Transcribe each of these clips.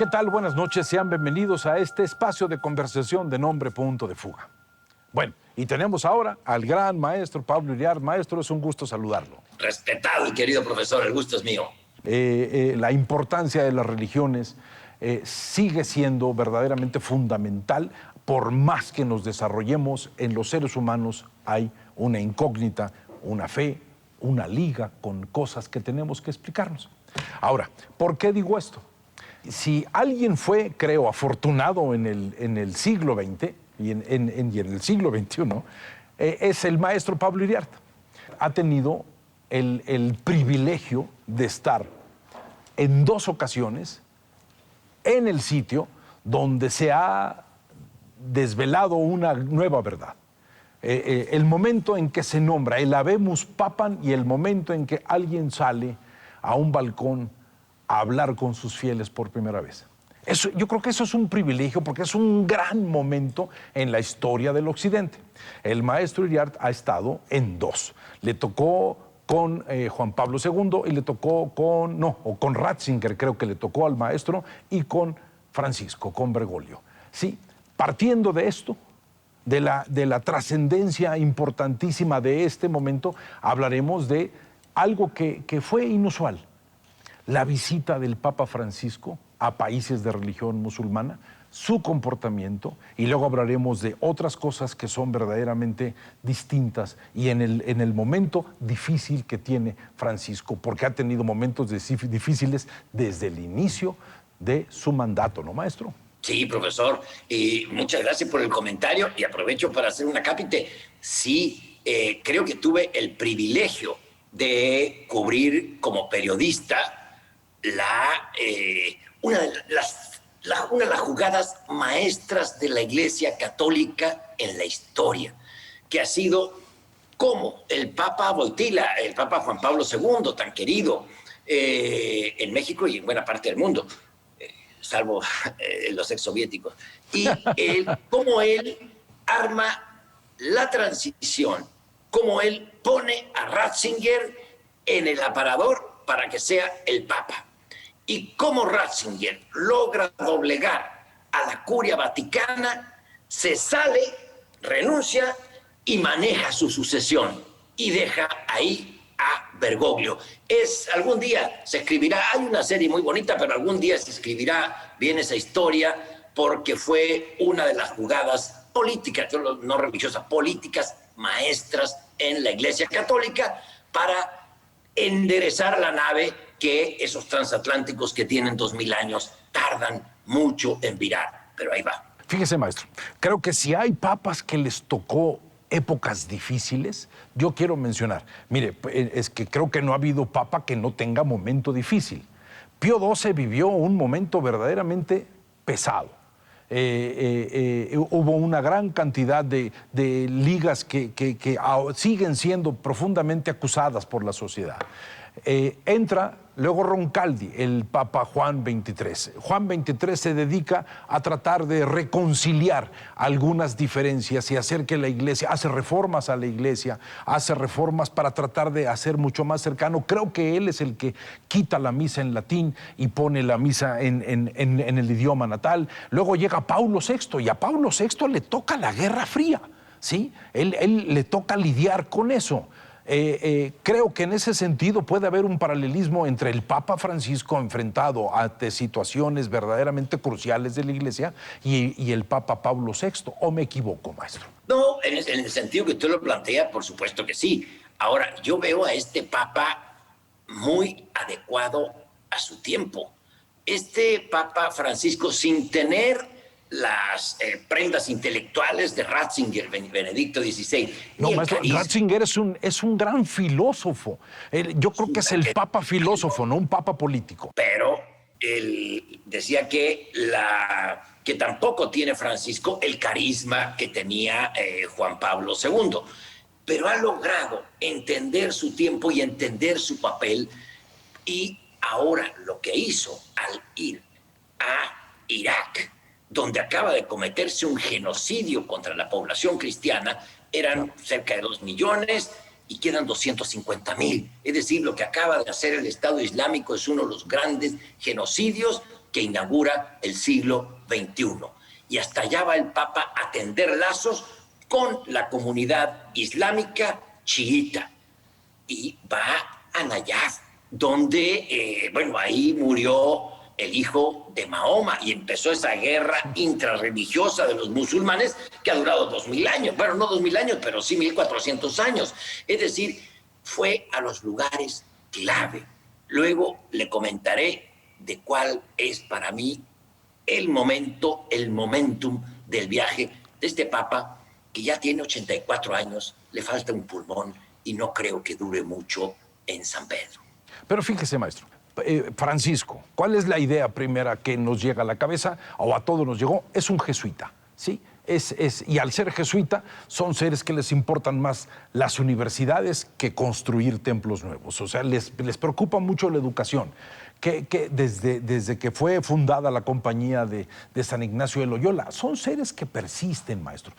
¿Qué tal? Buenas noches, sean bienvenidos a este espacio de conversación de nombre Punto de Fuga. Bueno, y tenemos ahora al gran maestro Pablo Iriart. Maestro, es un gusto saludarlo. Respetado y querido profesor, el gusto es mío. La importancia de las religiones sigue siendo verdaderamente fundamental. Por más que nos desarrollemos en los seres humanos, hay una incógnita, una fe, una liga con cosas que tenemos que explicarnos. Ahora, ¿por qué digo esto? Si alguien fue, creo, afortunado en el siglo XX y en el siglo XXI, es el maestro Pablo Iriart. Ha tenido el privilegio de estar en 2 ocasiones en el sitio donde se ha desvelado una nueva verdad. El momento en que se nombra el Habemus Papam y el momento en que alguien sale a un balcón a hablar con sus fieles por primera vez. Yo creo que eso es un privilegio porque es un gran momento en la historia del Occidente. El maestro Iriart ha estado en 2. Le tocó con Juan Pablo II y le tocó con Ratzinger, creo que le tocó al maestro, y con Francisco, con Bergoglio. Sí, partiendo de esto, de la trascendencia importantísima de este momento, hablaremos de algo que fue inusual. La visita del Papa Francisco a países de religión musulmana, su comportamiento, y luego hablaremos de otras cosas que son verdaderamente distintas y en el momento difícil que tiene Francisco, porque ha tenido momentos difíciles desde el inicio de su mandato, ¿no, maestro? Sí, profesor, y muchas gracias por el comentario y aprovecho para hacer un acápite. Sí, creo que tuve el privilegio de cubrir como periodista una de las jugadas maestras de la Iglesia Católica en la historia, que ha sido como el Papa Wojtyła, el Papa Juan Pablo II, tan querido en México y en buena parte del mundo, salvo los exsoviéticos, y cómo él arma la transición, cómo él pone a Ratzinger en el aparador para que sea el Papa. Y cómo Ratzinger logra doblegar a la curia vaticana, se sale, renuncia y maneja su sucesión y deja ahí a Bergoglio. Algún día se escribirá, hay una serie muy bonita, pero algún día se escribirá bien esa historia porque fue una de las jugadas políticas, no religiosas, políticas maestras en la Iglesia Católica para enderezar la nave que esos transatlánticos que tienen 2000 años tardan mucho en virar, pero ahí va. Fíjese, maestro, creo que si hay papas que les tocó épocas difíciles, yo quiero mencionar, mire, es que creo que no ha habido papa que no tenga momento difícil. Pío XII vivió un momento verdaderamente pesado. Hubo una gran cantidad de ligas que siguen siendo profundamente acusadas por la sociedad. Entra luego Roncalli, el Papa Juan XXIII. Juan XXIII se dedica a tratar de reconciliar algunas diferencias y hacer que la Iglesia, hace reformas a la Iglesia, hace reformas para tratar de hacer mucho más cercano. Creo que él es el que quita la misa en latín y pone la misa en el idioma natal. Luego llega Paulo VI y a Paulo VI le toca la Guerra Fría, ¿sí? Él le toca lidiar con eso. Creo que en ese sentido puede haber un paralelismo entre el Papa Francisco enfrentado ante situaciones verdaderamente cruciales de la Iglesia y el Papa Pablo VI. ¿O me equivoco, maestro? No, en el sentido que usted lo plantea, por supuesto que sí. Ahora, yo veo a este Papa muy adecuado a su tiempo. Este Papa Francisco, sin tener las prendas intelectuales de Ratzinger, Benedicto XVI. No, maestro, Ratzinger es un gran filósofo. Yo creo que es el papa filósofo, no un papa político. Pero él decía que tampoco tiene Francisco el carisma que tenía Juan Pablo II. Pero ha logrado entender su tiempo y entender su papel. Y ahora lo que hizo al ir a Irak, donde acaba de cometerse un genocidio contra la población cristiana, eran cerca de 2 millones y quedan 250,000. Es decir, lo que acaba de hacer el Estado Islámico es uno de los grandes genocidios que inaugura el siglo XXI. Y hasta allá va el Papa a tender lazos con la comunidad islámica chiita. Y va a Nayaf, donde, ahí murió el hijo de Mahoma y empezó esa guerra intrarreligiosa de los musulmanes que ha durado 2000 años. Bueno, no 2000 años, pero sí 1400 años. Es decir, fue a los lugares clave. Luego le comentaré de cuál es para mí el momentum del viaje de este Papa que ya tiene 84 años, le falta un pulmón y no creo que dure mucho en San Pedro. Pero fíjese, maestro, Francisco, ¿cuál es la idea primera que nos llega a la cabeza, o a todos nos llegó? Es un jesuita, ¿sí? Y al ser jesuita, son seres que les importan más las universidades que construir templos nuevos. O sea, les preocupa mucho la educación. Que desde que fue fundada la compañía de San Ignacio de Loyola, son seres que persisten, maestro.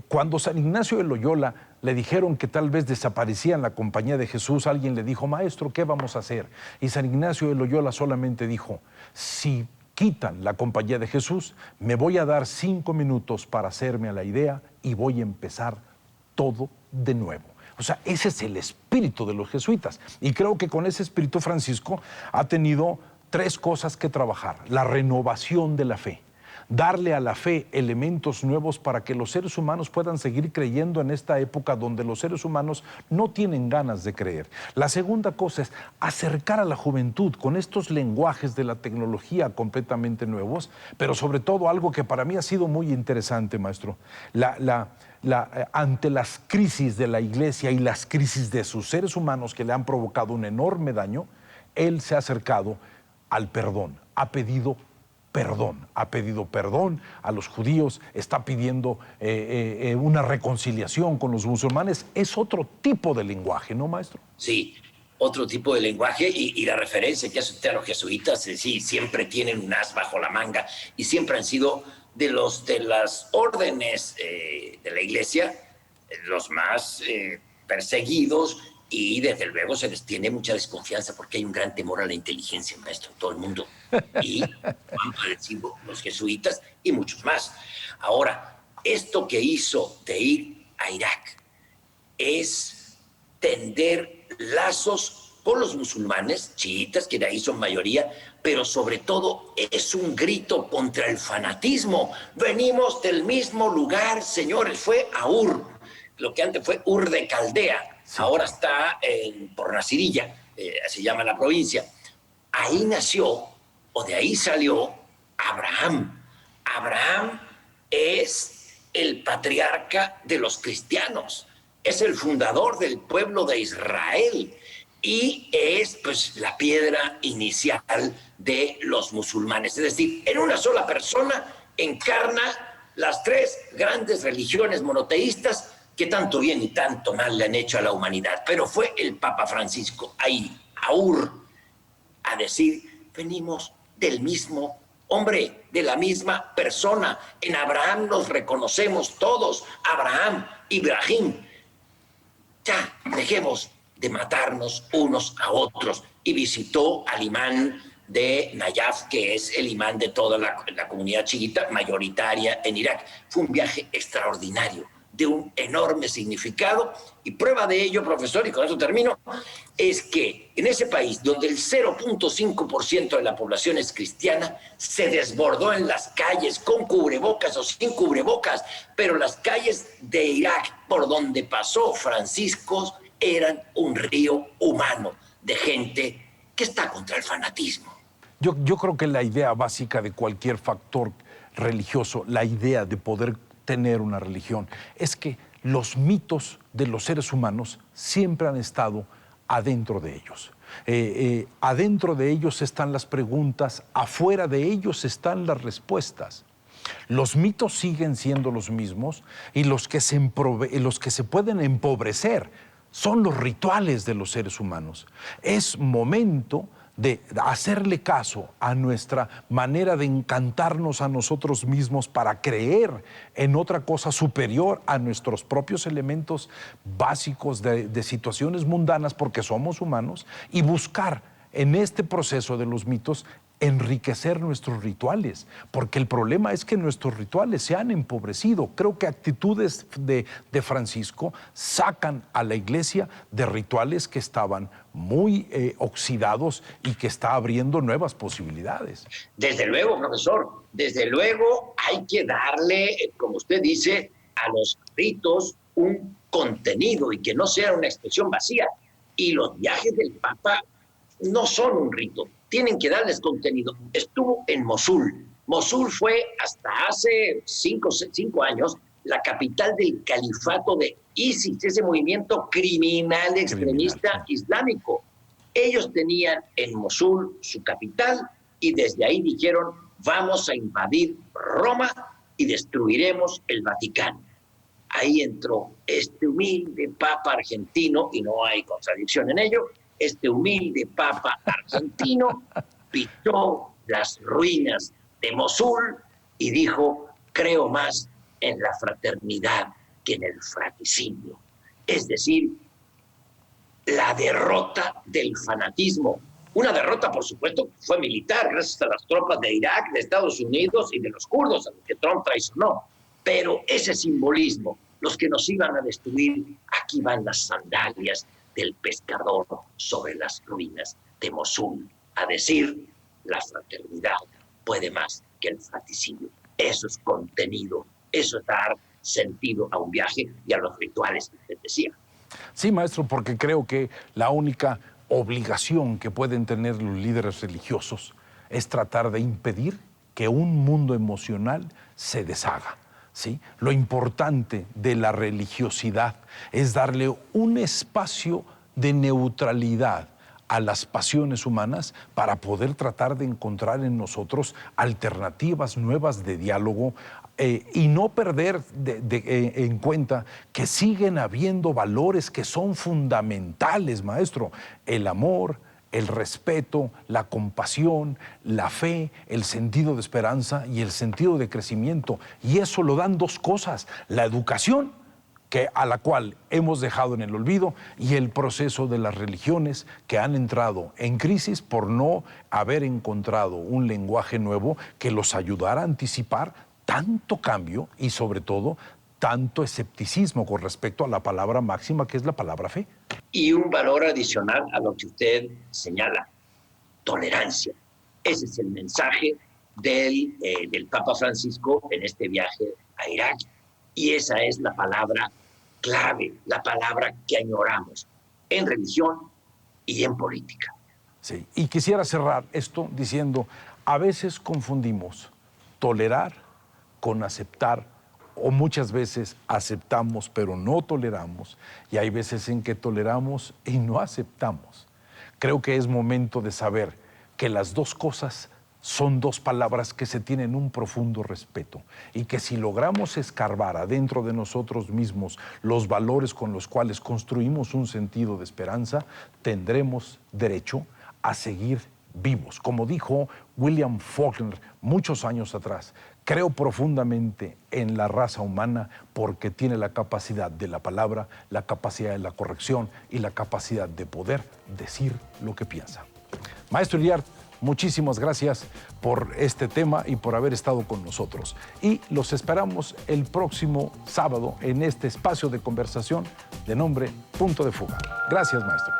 Cuando San Ignacio de Loyola le dijeron que tal vez desaparecía en la compañía de Jesús, alguien le dijo, maestro, ¿qué vamos a hacer? Y San Ignacio de Loyola solamente dijo, si quitan la compañía de Jesús, me voy a dar 5 minutos para hacerme a la idea y voy a empezar todo de nuevo. O sea, ese es el espíritu de los jesuitas. Y creo que con ese espíritu Francisco ha tenido 3 cosas que trabajar. La renovación de la fe. Darle a la fe elementos nuevos para que los seres humanos puedan seguir creyendo en esta época donde los seres humanos no tienen ganas de creer. La segunda cosa es acercar a la juventud con estos lenguajes de la tecnología completamente nuevos, pero sobre todo algo que para mí ha sido muy interesante, maestro, ante las crisis de la iglesia y las crisis de sus seres humanos que le han provocado un enorme daño, él se ha acercado al perdón, ha pedido perdón a los judíos, está pidiendo una reconciliación con los musulmanes. Es otro tipo de lenguaje, ¿no, maestro? Sí, otro tipo de lenguaje y la referencia que hace usted a los jesuitas, sí, siempre tienen un as bajo la manga y siempre han sido de las órdenes de la iglesia los más perseguidos, y desde luego se les tiene mucha desconfianza porque hay un gran temor a la inteligencia, maestro, en todo el mundo. Y vamos a decir, los jesuitas y muchos más. Ahora, esto que hizo de ir a Irak es tender lazos con los musulmanes, chiitas, que de ahí son mayoría, pero sobre todo es un grito contra el fanatismo. Venimos del mismo lugar, señores, fue a Ur, lo que antes fue Ur de Caldea. Sí. Ahora está por Nasirilla, se llama la provincia. Ahí nació, o de ahí salió, Abraham. Abraham es el patriarca de los cristianos, es el fundador del pueblo de Israel y es pues la piedra inicial de los musulmanes. Es decir, en una sola persona encarna las 3 grandes religiones monoteístas que tanto bien y tanto mal le han hecho a la humanidad. Pero fue el Papa Francisco ahí, a Ur, a decir, venimos del mismo hombre, de la misma persona. En Abraham nos reconocemos todos, Abraham, Ibrahim. Ya, dejemos de matarnos unos a otros. Y visitó al imán de Nayaf, que es el imán de toda la comunidad chiita mayoritaria en Irak. Fue un viaje extraordinario, de un enorme significado, y prueba de ello, profesor, y con eso termino, es que en ese país donde el 0.5% de la población es cristiana, se desbordó en las calles con cubrebocas o sin cubrebocas, pero las calles de Irak por donde pasó Francisco eran un río humano de gente que está contra el fanatismo. Yo creo que la idea básica de cualquier factor religioso, la idea de poder tener una religión, es que los mitos de los seres humanos siempre han estado adentro de ellos. Adentro de ellos están las preguntas, afuera de ellos están las respuestas. Los mitos siguen siendo los mismos y los que se pueden empobrecer son los rituales de los seres humanos. Es momento de hacerle caso a nuestra manera de encantarnos a nosotros mismos para creer en otra cosa superior a nuestros propios elementos básicos de situaciones mundanas, porque somos humanos, y buscar en este proceso de los mitos enriquecer nuestros rituales, porque el problema es que nuestros rituales se han empobrecido. Creo que actitudes de Francisco sacan a la iglesia de rituales que estaban muy oxidados y que está abriendo nuevas posibilidades. Desde luego, profesor, desde luego hay que darle, como usted dice, a los ritos un contenido y que no sea una expresión vacía. Y los viajes del Papa no son un rito, tienen que darles contenido. Estuvo en Mosul. Mosul fue hasta hace 5 años la capital del califato de ISIS, ese movimiento criminal extremista islámico. Ellos tenían en Mosul su capital y desde ahí dijeron, vamos a invadir Roma y destruiremos el Vaticano. Ahí entró este humilde papa argentino, y no hay contradicción en ello, este humilde papa argentino pisó las ruinas de Mosul y dijo, creo más en la fraternidad que en el fratricidio. Es decir, la derrota del fanatismo. Una derrota, por supuesto, fue militar, gracias a las tropas de Irak, de Estados Unidos y de los kurdos, a los que Trump traicionó. Pero ese simbolismo, los que nos iban a destruir, aquí van las sandalias del pescador sobre las ruinas de Mosul, a decir, la fraternidad puede más que el fratricidio. Eso es contenido, eso es dar sentido a un viaje y a los rituales que usted decía. Sí, maestro, porque creo que la única obligación que pueden tener los líderes religiosos es tratar de impedir que un mundo emocional se deshaga. ¿Sí? Lo importante de la religiosidad es darle un espacio de neutralidad a las pasiones humanas para poder tratar de encontrar en nosotros alternativas nuevas de diálogo y no perder en cuenta que siguen habiendo valores que son fundamentales, maestro. El amor, el respeto, la compasión, la fe, el sentido de esperanza y el sentido de crecimiento. Y eso lo dan dos cosas, la educación, a la cual hemos dejado en el olvido, y el proceso de las religiones que han entrado en crisis por no haber encontrado un lenguaje nuevo que los ayudara a anticipar tanto cambio y sobre todo tanto escepticismo con respecto a la palabra máxima que es la palabra fe. Y un valor adicional a lo que usted señala, tolerancia. Ese es el mensaje del Papa Francisco en este viaje a Irak. Y esa es la palabra clave, la palabra que añoramos en religión y en política. Sí, y quisiera cerrar esto diciendo, a veces confundimos tolerar con aceptar, o muchas veces aceptamos pero no toleramos, y hay veces en que toleramos y no aceptamos. Creo que es momento de saber que las dos cosas son dos palabras que se tienen un profundo respeto y que si logramos escarbar adentro de nosotros mismos los valores con los cuales construimos un sentido de esperanza, tendremos derecho a seguir vivos. Como dijo William Faulkner muchos años atrás, creo profundamente en la raza humana porque tiene la capacidad de la palabra, la capacidad de la corrección y la capacidad de poder decir lo que piensa. Maestro Iriart, muchísimas gracias por este tema y por haber estado con nosotros. Y los esperamos el próximo sábado en este espacio de conversación de nombre Punto de Fuga. Gracias, maestro.